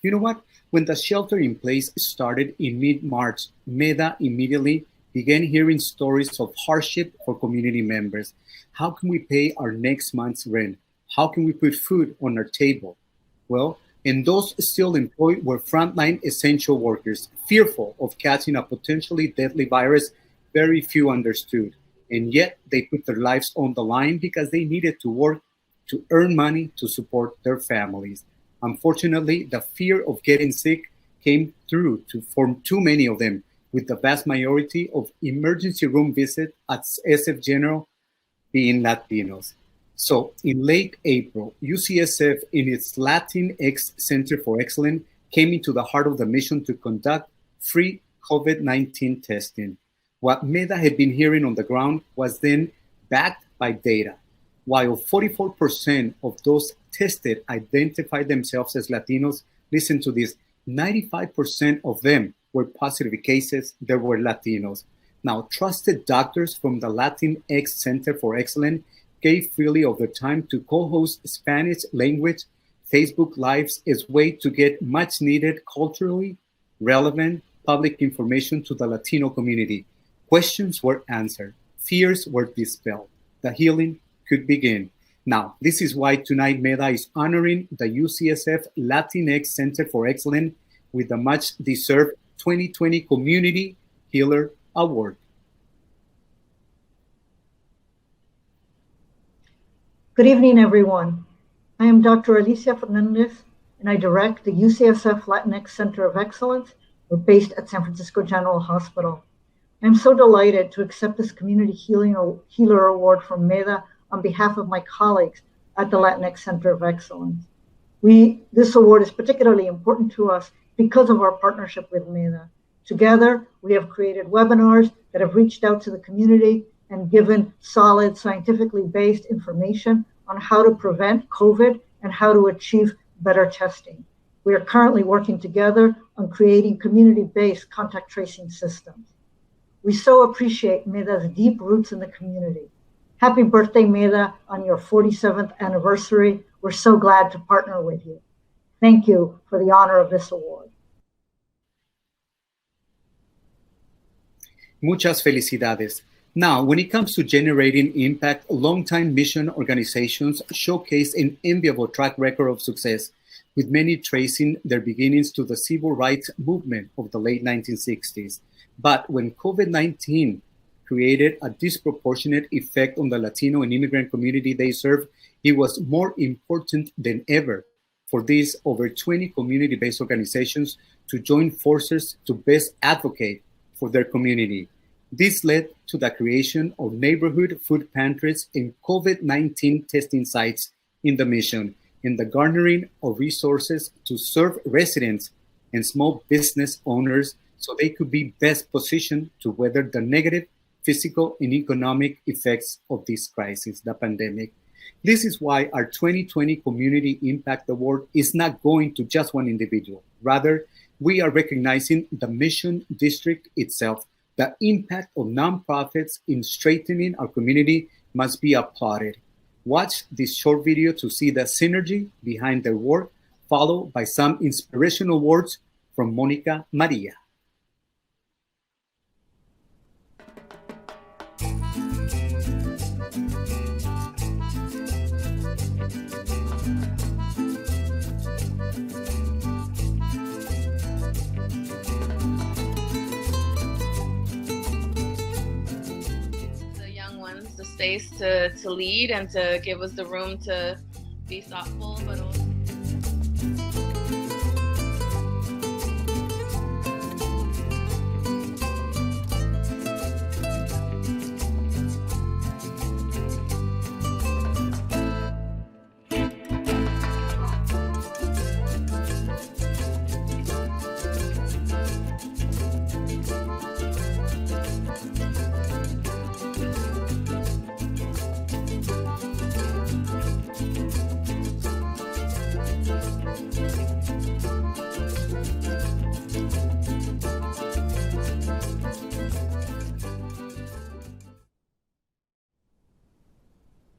You know what? When the shelter in place started in mid-March, MEDA immediately began hearing stories of hardship for community members. How can we pay our next month's rent? How can we put food on our table? Well, and those still employed were frontline essential workers, fearful of catching a potentially deadly virus very few understood. And yet they put their lives on the line because they needed to work to earn money to support their families. Unfortunately, the fear of getting sick came through for too many of them, with the vast majority of emergency room visits at SF General being Latinos. So in late April, UCSF, in its Latinx Center for Excellence, came into the heart of the mission to conduct free COVID-19 testing. What MEDA had been hearing on the ground was then backed by data. While 44% of those tested identified themselves as Latinos, listen to this, 95% of them were positive cases that were Latinos. Now, trusted doctors from the Latinx Center for Excellence gave freely of their time to co-host Spanish language Facebook Lives as a way to get much needed culturally relevant public information to the Latino community. Questions were answered, fears were dispelled, the healing could begin. Now, this is why tonight MEDA is honoring the UCSF Latinx Center for Excellence with the much deserved 2020 Community Healer Award. Good evening, everyone. I am Dr. Alicia Fernandez, and I direct the UCSF Latinx Center of Excellence. We're based at San Francisco General Hospital. I'm so delighted to accept this Community Healer Award from MEDA on behalf of my colleagues at the Latinx Center of Excellence. This award is particularly important to us because of our partnership with MEDA. Together, we have created webinars that have reached out to the community and given solid, scientifically based information on how to prevent COVID and how to achieve better testing. We are currently working together on creating community-based contact tracing systems. We so appreciate MEDA's deep roots in the community. Happy birthday, MEDA, on your 47th anniversary. We're so glad to partner with you. Thank you for the honor of this award. Muchas felicidades. Now, when it comes to generating impact, longtime mission organizations showcase an enviable track record of success, with many tracing their beginnings to the civil rights movement of the late 1960s. But when COVID-19 created a disproportionate effect on the Latino and immigrant community they serve, it was more important than ever for these over 20 community-based organizations to join forces to best advocate for their community. This led to the creation of neighborhood food pantries and COVID-19 testing sites in the mission, and the garnering of resources to serve residents and small business owners so they could be best positioned to weather the negative physical and economic effects of this crisis, the pandemic. This is why our 2020 Community Impact Award is not going to just one individual. Rather, we are recognizing the mission district itself. The impact of nonprofits in strengthening our community must be applauded. Watch this short video to see the synergy behind their work, followed by some inspirational words from Monica Maria. The space to lead and to give us the room to be thoughtful, but also